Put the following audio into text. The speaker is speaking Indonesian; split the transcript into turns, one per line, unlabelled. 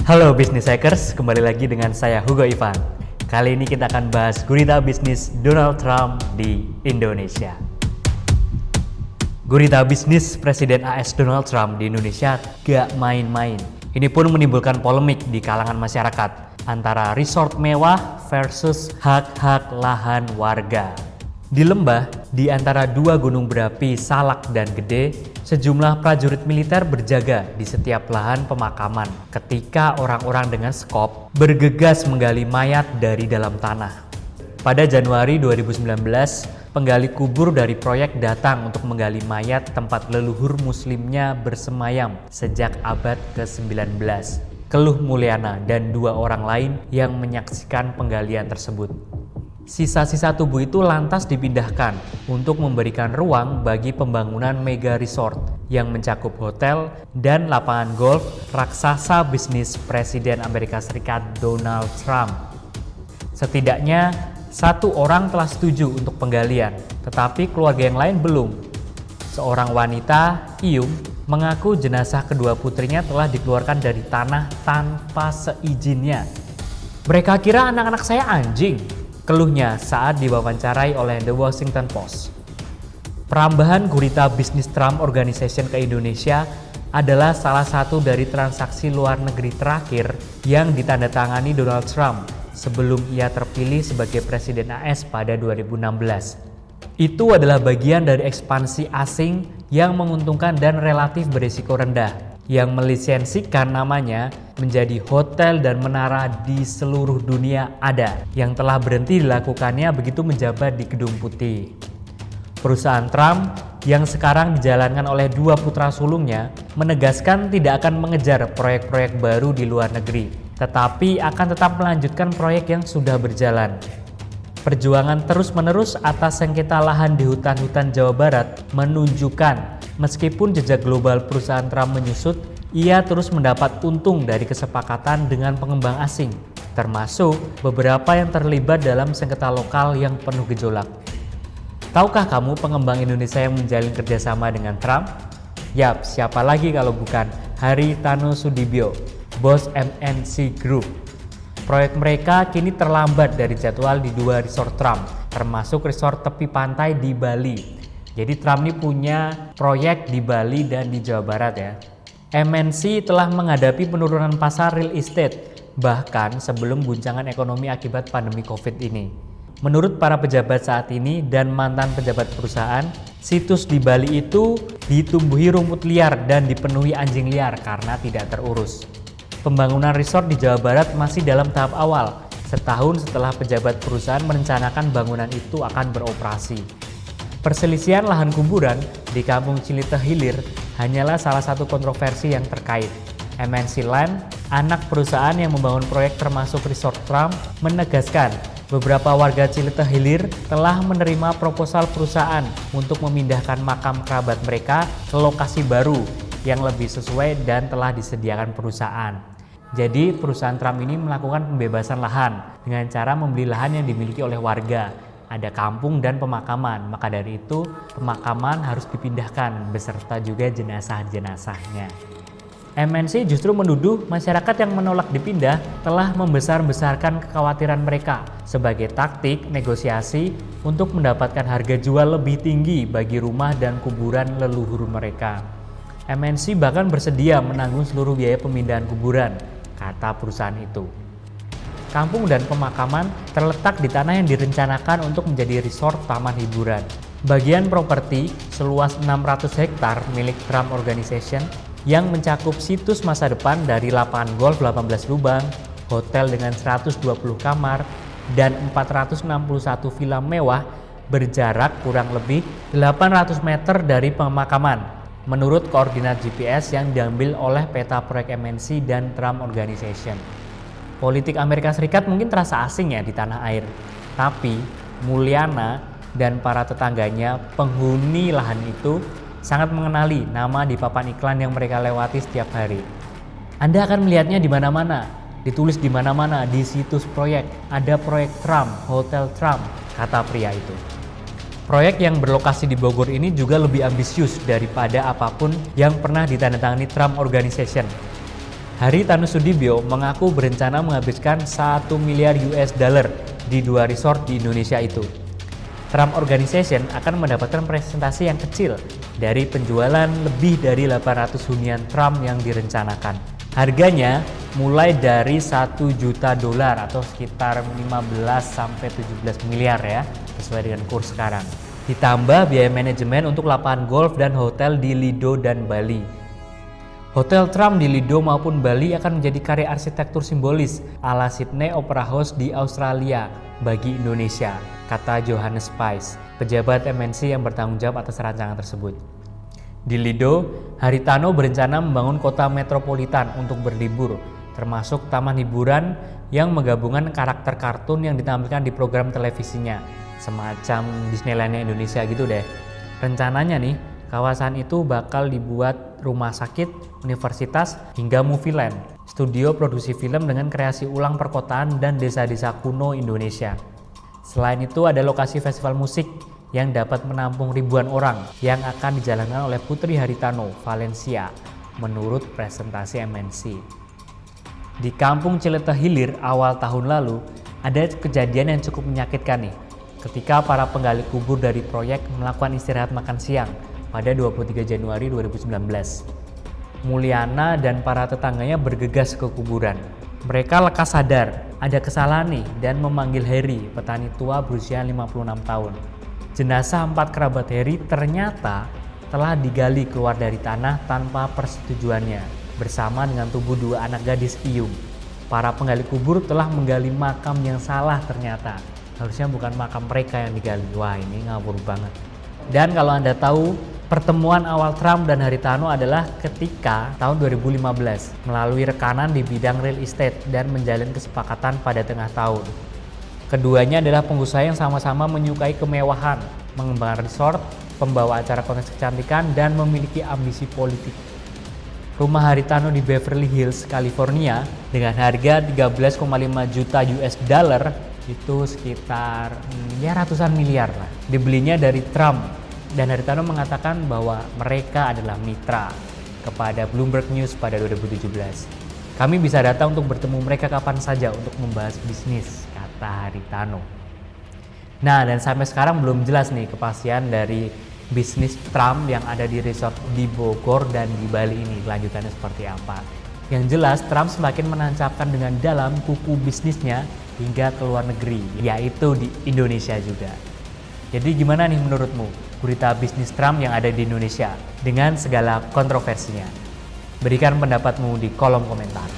Halo Business Hackers, kembali lagi dengan saya Hugo Ivan. Kali ini kita akan bahas gurita bisnis Donald Trump di Indonesia. Gurita bisnis Presiden AS Donald Trump di Indonesia gak main-main. Ini pun menimbulkan polemik di kalangan masyarakat antara resort mewah versus hak-hak lahan warga. Di lembah, di antara dua gunung berapi Salak dan Gede, sejumlah prajurit militer berjaga di setiap lahan pemakaman ketika orang-orang dengan skop bergegas menggali mayat dari dalam tanah. Pada Januari 2019, penggali kubur dari proyek datang untuk menggali mayat tempat leluhur muslimnya bersemayam sejak abad ke-19. Keluh Mulyana dan dua orang lain yang menyaksikan penggalian tersebut. Sisa-sisa tubuh itu lantas dipindahkan untuk memberikan ruang bagi pembangunan mega resort yang mencakup hotel dan lapangan golf raksasa bisnis Presiden Amerika Serikat Donald Trump. Setidaknya satu orang telah setuju untuk penggalian, tetapi keluarga yang lain belum. Seorang wanita, Iyung, mengaku jenazah kedua putrinya telah dikeluarkan dari tanah tanpa seizinnya. Mereka kira anak-anak saya anjing, keluhnya saat diwawancarai oleh The Washington Post. Perambahan gurita bisnis Trump Organization ke Indonesia adalah salah satu dari transaksi luar negeri terakhir yang ditandatangani Donald Trump sebelum ia terpilih sebagai Presiden AS pada 2016. Itu adalah bagian dari ekspansi asing yang menguntungkan dan relatif berisiko rendah, yang melisensikan namanya menjadi hotel dan menara di seluruh dunia ada, yang telah berhenti dilakukannya begitu menjabat di Gedung Putih. Perusahaan Trump yang sekarang dijalankan oleh dua putra sulungnya menegaskan tidak akan mengejar proyek-proyek baru di luar negeri, tetapi akan tetap melanjutkan proyek yang sudah berjalan. Perjuangan terus-menerus atas sengketa lahan di hutan-hutan Jawa Barat menunjukkan meskipun jejak global perusahaan Trump menyusut, ia terus mendapat untung dari kesepakatan dengan pengembang asing, termasuk beberapa yang terlibat dalam sengketa lokal yang penuh gejolak. Tahukah kamu pengembang Indonesia yang menjalin kerjasama dengan Trump? Yap, siapa lagi kalau bukan Haritano Sudibyo, bos MNC Group. Proyek mereka kini terlambat dari jadwal di dua resort Trump, termasuk resort tepi pantai di Bali. Jadi Trump ini punya proyek di Bali dan di Jawa Barat ya. MNC telah menghadapi penurunan pasar real estate, bahkan sebelum guncangan ekonomi akibat pandemi COVID ini. Menurut para pejabat saat ini dan mantan pejabat perusahaan, situs di Bali itu ditumbuhi rumput liar dan dipenuhi anjing liar karena tidak terurus. Pembangunan resort di Jawa Barat masih dalam tahap awal, setahun setelah pejabat perusahaan merencanakan bangunan itu akan beroperasi. Perselisihan lahan kuburan di Kampung Cilita Hilir hanyalah salah satu kontroversi yang terkait. MNC Land, anak perusahaan yang membangun proyek termasuk resort Trump, menegaskan beberapa warga Cilita Hilir telah menerima proposal perusahaan untuk memindahkan makam kerabat mereka ke lokasi baru yang lebih sesuai dan telah disediakan perusahaan. Jadi perusahaan Trump ini melakukan pembebasan lahan dengan cara membeli lahan yang dimiliki oleh warga. Ada kampung dan pemakaman, maka dari itu pemakaman harus dipindahkan beserta juga jenazah-jenazahnya. MNC justru menuduh masyarakat yang menolak dipindah telah membesar-besarkan kekhawatiran mereka sebagai taktik negosiasi untuk mendapatkan harga jual lebih tinggi bagi rumah dan kuburan leluhur mereka. MNC bahkan bersedia menanggung seluruh biaya pemindahan kuburan, kata perusahaan itu. Kampung dan pemakaman terletak di tanah yang direncanakan untuk menjadi resort taman hiburan. Bagian properti seluas 600 hektar milik Trump Organization yang mencakup situs masa depan dari lapangan golf 18 lubang, hotel dengan 120 kamar, dan 461 villa mewah berjarak kurang lebih 800 meter dari pemakaman, menurut koordinat GPS yang diambil oleh peta proyek MNC dan Trump Organization. Politik Amerika Serikat mungkin terasa asing ya di tanah air, tapi Mulyana dan para tetangganya penghuni lahan itu sangat mengenali nama di papan iklan yang mereka lewati setiap hari. Anda akan melihatnya di mana-mana, ditulis di mana-mana di situs proyek, ada proyek Trump, Hotel Trump, kata pria itu. Proyek yang berlokasi di Bogor ini juga lebih ambisius daripada apapun yang pernah ditandatangani Trump Organization. Haritano Sudibyo mengaku berencana menghabiskan 1 miliar US dollar di 2 resort di Indonesia itu. Trump Organization akan mendapatkan presentasi yang kecil dari penjualan lebih dari 800 hunian Trump yang direncanakan. Harganya mulai dari 1 juta dolar atau sekitar 15 sampai 17 miliar ya, sesuai dengan kurs sekarang. Ditambah biaya manajemen untuk lapangan golf dan hotel di Lido dan Bali. Hotel Trump di Lido maupun Bali akan menjadi karya arsitektur simbolis ala Sydney Opera House di Australia bagi Indonesia, kata Johannes Spice, pejabat MNC yang bertanggung jawab atas rancangan tersebut. Di Lido, Haritano berencana membangun kota metropolitan untuk berlibur, termasuk taman hiburan yang menggabungkan karakter kartun yang ditampilkan di program televisinya, semacam Disneyland Indonesia gitu deh. Rencananya nih, kawasan itu bakal dibuat rumah sakit, universitas, hingga movie land, studio produksi film dengan kreasi ulang perkotaan dan desa-desa kuno Indonesia. Selain itu ada lokasi festival musik yang dapat menampung ribuan orang yang akan dijalankan oleh Putri Haritano, Valencia, menurut presentasi MNC. Di Kampung Cilete Hilir awal tahun lalu, ada kejadian yang cukup menyakitkan nih, ketika para penggali kubur dari proyek melakukan istirahat makan siang pada 23 Januari 2019. Mulyana dan para tetangganya bergegas ke kuburan. Mereka lekas sadar ada kesalahan nih dan memanggil Heri, petani tua berusia 56 tahun. Jenazah 4 kerabat Heri ternyata telah digali keluar dari tanah tanpa persetujuannya bersama dengan tubuh 2 anak gadis Iyung. Para penggali kubur telah menggali makam yang salah ternyata. Harusnya bukan makam mereka yang digali. Wah, ini ngawur banget. Dan kalau Anda tahu, pertemuan awal Trump dan Haritano adalah ketika tahun 2015 melalui rekanan di bidang real estate dan menjalin kesepakatan pada tengah tahun. Keduanya adalah pengusaha yang sama-sama menyukai kemewahan, mengembangkan resort, pembawa acara kontes kecantikan, dan memiliki ambisi politik. Rumah Haritano di Beverly Hills, California dengan harga 13,5 juta US dollar itu sekitar ya ratusan miliar lah. Dibelinya dari Trump, dan Haritano mengatakan bahwa mereka adalah mitra kepada Bloomberg News pada 2017. Kami bisa datang untuk bertemu mereka kapan saja untuk membahas bisnis, kata Haritano. Nah, dan sampai sekarang belum jelas nih kepastian dari bisnis Trump yang ada di resort di Bogor dan di Bali ini kelanjutannya seperti apa. Yang jelas Trump semakin menancapkan dengan dalam kuku bisnisnya hingga ke luar negeri, yaitu di Indonesia juga. Jadi gimana nih menurutmu berita bisnis Trump yang ada di Indonesia dengan segala kontroversinya? Berikan pendapatmu di kolom komentar.